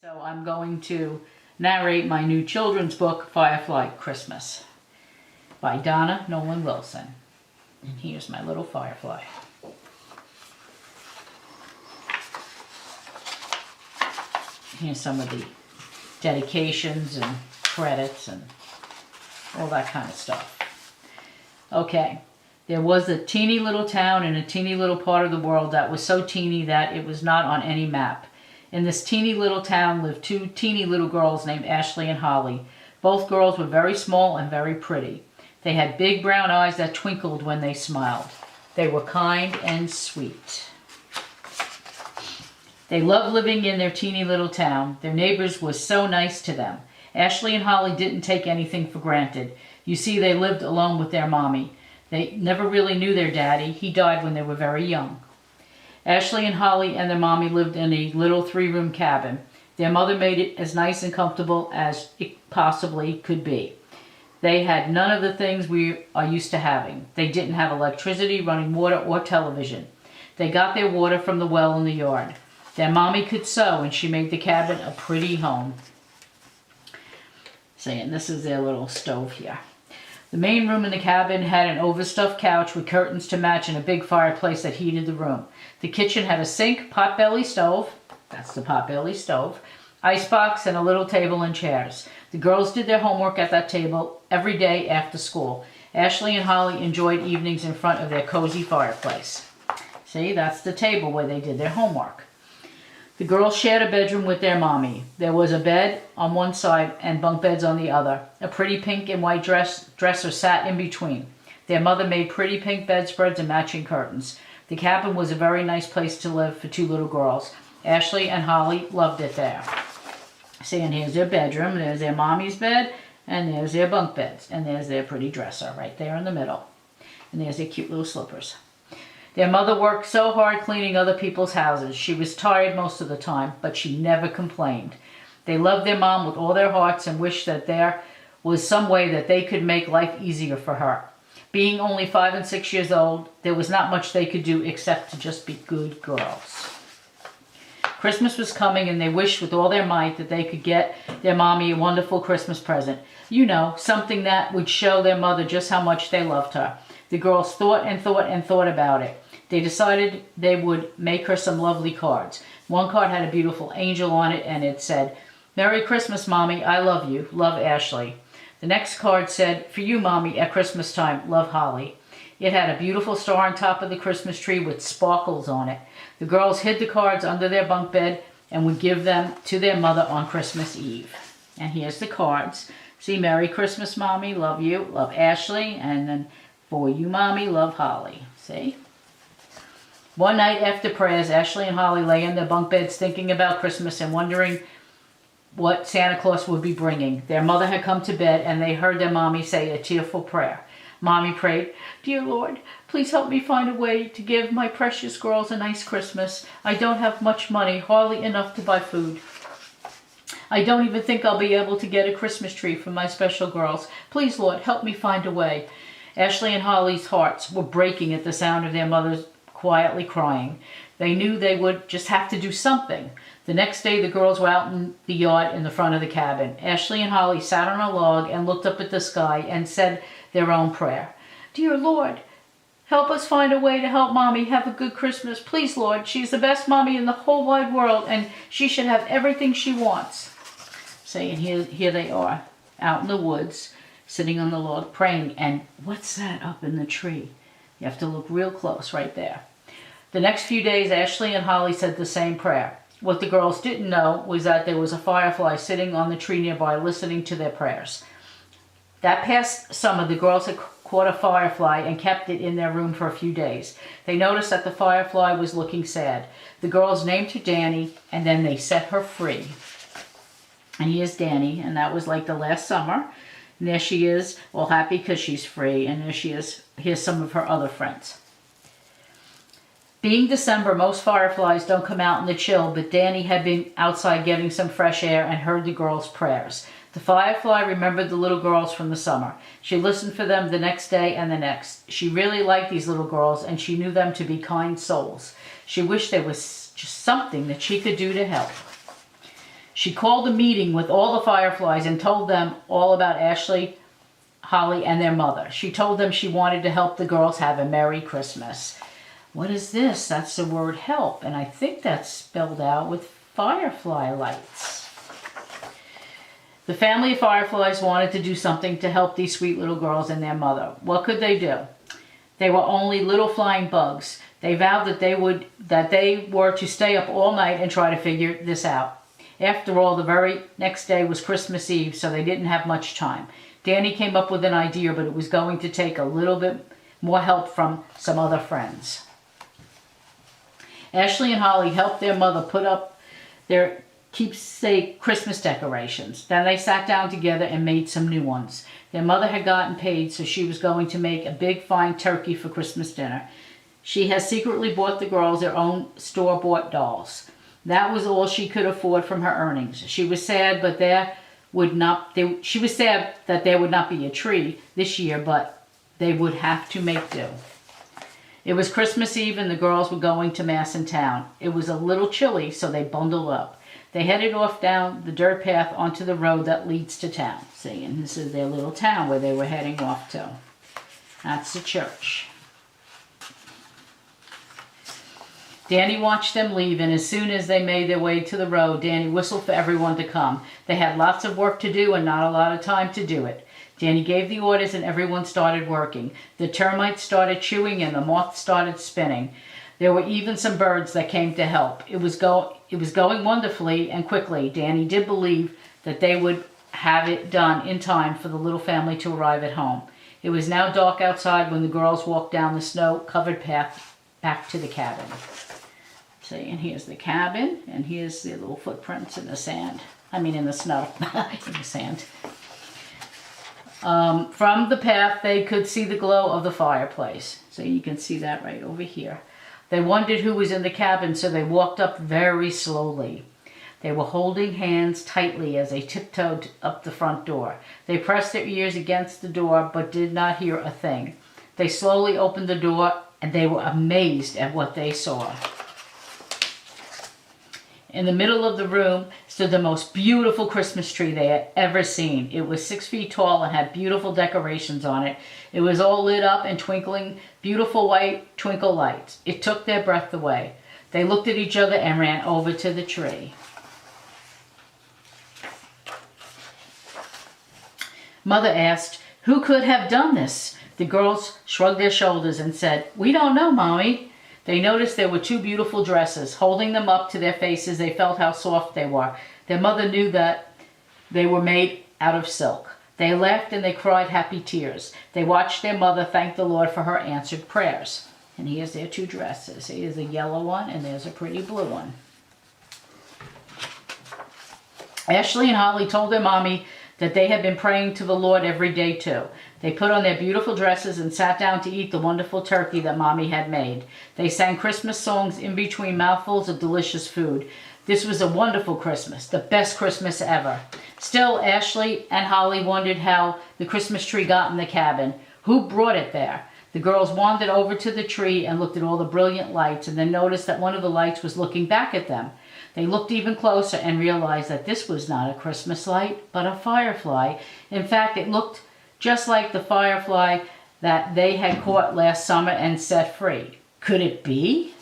So I'm going to narrate my new children's book, Firefly Christmas, by Donna Nolan Wilson. And here's my little firefly. Here's some of the dedications and credits and all that kind of stuff. Okay, there was a teeny little town in a teeny little part of the world that was so teeny that it was not on any map. In this teeny little town lived two teeny little girls named Ashley and Holly. Both girls were very small and very pretty. They had big brown eyes that twinkled when they smiled. They were kind and sweet. They loved living in their teeny little town. Their neighbors were so nice to them. Ashley and Holly didn't take anything for granted. You see, they lived alone with their mommy. They never really knew their daddy. He died when they were very young. Ashley and Holly and their mommy lived in a little 3-room cabin. Their mother made it as nice and comfortable as it possibly could be. They had none of the things we are used to having. They didn't have electricity, running water, or television. They got their water from the well in the yard. Their mommy could sew, and she made the cabin a pretty home. Saying this is their little stove here. The main room in the cabin had an overstuffed couch with curtains to match and a big fireplace that heated the room. The kitchen had a sink, potbelly stove, that's the potbelly stove, icebox, and a little table and chairs. The girls did their homework at that table every day after school. Ashley and Holly enjoyed evenings in front of their cozy fireplace. See, that's the table where they did their homework. The girls shared a bedroom with their mommy. There was a bed on one side and bunk beds on the other. A pretty pink and white dresser sat in between. Their mother made pretty pink bedspreads and matching curtains. The cabin was a very nice place to live for two little girls. Ashley and Holly loved it there. See, and here's their bedroom. There's their mommy's bed, and there's their bunk beds, and there's their pretty dresser right there in the middle. And there's their cute little slippers. Their mother worked so hard cleaning other people's houses. She was tired most of the time, but she never complained. They loved their mom with all their hearts and wished that there was some way that they could make life easier for her. Being only 5 and 6 years old, there was not much they could do except to just be good girls. Christmas was coming, and they wished with all their might that they could get their mommy a wonderful Christmas present. You know, something that would show their mother just how much they loved her. The girls thought and thought and thought about it. They decided they would make her some lovely cards. One card had a beautiful angel on it, and it said, "Merry Christmas, Mommy, I love you. Love, Ashley." The next card said, "For you, Mommy, at Christmas time, love, Holly." It had a beautiful star on top of the Christmas tree with sparkles on it. The girls hid the cards under their bunk bed and would give them to their mother on Christmas Eve. And here's the cards. See, "Merry Christmas, Mommy, love you, love, Ashley," and then, "For you, Mommy, love, Holly." See? One night after prayers, Ashley and Holly lay in their bunk beds thinking about Christmas and wondering what Santa Claus would be bringing. Their mother had come to bed, and they heard their mommy say a tearful prayer. Mommy prayed, "Dear Lord, please help me find a way to give my precious girls a nice Christmas. I don't have much money, hardly enough to buy food. I don't even think I'll be able to get a Christmas tree for my special girls. Please, Lord, help me find a way." Ashley and Holly's hearts were breaking at the sound of their mother's quietly crying. They knew they would just have to do something. The next day, the girls were out in the yard in the front of the cabin. Ashley and Holly sat on a log and looked up at the sky and said their own prayer. "Dear Lord, help us find a way to help Mommy have a good Christmas. Please, Lord, she's the best Mommy in the whole wide world, and she should have everything she wants." See, and here they are, out in the woods, sitting on the log praying. And what's that up in the tree? You have to look real close right there. The next few days, Ashley and Holly said the same prayer. What the girls didn't know was that there was a firefly sitting on the tree nearby listening to their prayers. That past summer, the girls had caught a firefly and kept it in their room for a few days. They noticed that the firefly was looking sad. The girls named her Danny, and then they set her free. And here's Danny, and that was like the last summer. And there she is, all happy because she's free. And there she is. Here's some of her other friends. Being December, most fireflies don't come out in the chill, but Danny had been outside getting some fresh air and heard the girls' prayers. The firefly remembered the little girls from the summer. She listened for them the next day and the next. She really liked these little girls, and she knew them to be kind souls. She wished there was just something that she could do to help. She called a meeting with all the Fireflies and told them all about Ashley, Holly, and their mother. She told them she wanted to help the girls have a Merry Christmas. What is this? That's the word help, and I think that's spelled out with firefly lights. The family of Fireflies wanted to do something to help these sweet little girls and their mother. What could they do? They were only little flying bugs. They vowed that they were to stay up all night and try to figure this out. After all, the very next day was Christmas Eve, so they didn't have much time. Danny came up with an idea, but it was going to take a little bit more help from some other friends. Ashley and Holly helped their mother put up their keepsake Christmas decorations. Then they sat down together and made some new ones. Their mother had gotten paid, so she was going to make a big fine turkey for Christmas dinner. She had secretly bought the girls their own store-bought dolls. That was all she could afford from her earnings. She was sad, but she was sad that there would not be a tree this year, but they would have to make do. It was Christmas Eve and the girls were going to Mass in town. It was a little chilly, so they bundled up. They headed off down the dirt path onto the road that leads to town. See, and this is their little town where they were heading off to. That's the church. Danny watched them leave, and as soon as they made their way to the road, Danny whistled for everyone to come. They had lots of work to do and not a lot of time to do it. Danny gave the orders and everyone started working. The termites started chewing and the moths started spinning. There were even some birds that came to help. It was going wonderfully and quickly. Danny did believe that they would have it done in time for the little family to arrive at home. It was now dark outside when the girls walked down the snow-covered path back to the cabin. See, and here's the cabin, and here's the little footprints in the sand. In the snow, in the sand. From the path, they could see the glow of the fireplace. So you can see that right over here. They wondered who was in the cabin, so they walked up very slowly. They were holding hands tightly as they tiptoed up the front door. They pressed their ears against the door, but did not hear a thing. They slowly opened the door, and they were amazed at what they saw. In the middle of the room stood the most beautiful Christmas tree they had ever seen. It was 6 feet tall and had beautiful decorations on it. It was all lit up and twinkling beautiful white twinkle lights. It took their breath away. They looked at each other and ran over to the tree. Mother asked, "Who could have done this?" The girls shrugged their shoulders and said, "We don't know, Mommy." They noticed there were 2 beautiful dresses. Holding them up to their faces, they felt how soft they were. Their mother knew that they were made out of silk. They laughed and they cried happy tears. They watched their mother thank the Lord for her answered prayers. And here's their 2 dresses. Here's a yellow one and there's a pretty blue one. Ashley and Holly told their mommy that they had been praying to the Lord every day too. They put on their beautiful dresses and sat down to eat the wonderful turkey that Mommy had made. They sang Christmas songs in between mouthfuls of delicious food. This was a wonderful Christmas, the best Christmas ever. Still, Ashley and Holly wondered how the Christmas tree got in the cabin. Who brought it there? The girls wandered over to the tree and looked at all the brilliant lights and then noticed that one of the lights was looking back at them. They looked even closer and realized that this was not a Christmas light, but a firefly. In fact, it looked just like the firefly that they had caught last summer and set free. Could it be?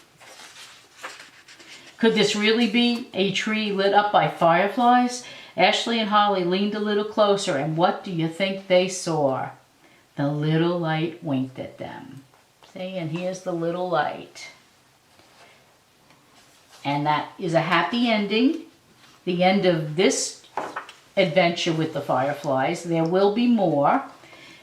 Could this really be a tree lit up by fireflies? Ashley and Holly leaned a little closer, and what do you think they saw? The little light winked at them. See, and here's the little light. And that is a happy ending. The end of this adventure with the fireflies. There will be more.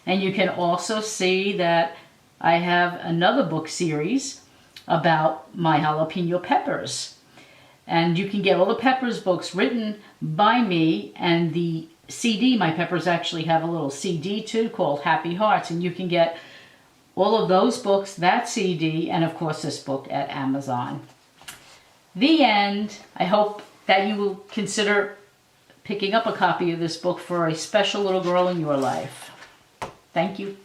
And you can also see that I have another book series about my jalapeno peppers. And you can get all the Peppers books written by me, and the CD, my Peppers actually have a little CD too called Happy Hearts, and you can get all of those books, that CD, and of course this book at Amazon. The end. I hope that you will consider picking up a copy of this book for a special little girl in your life. Thank you.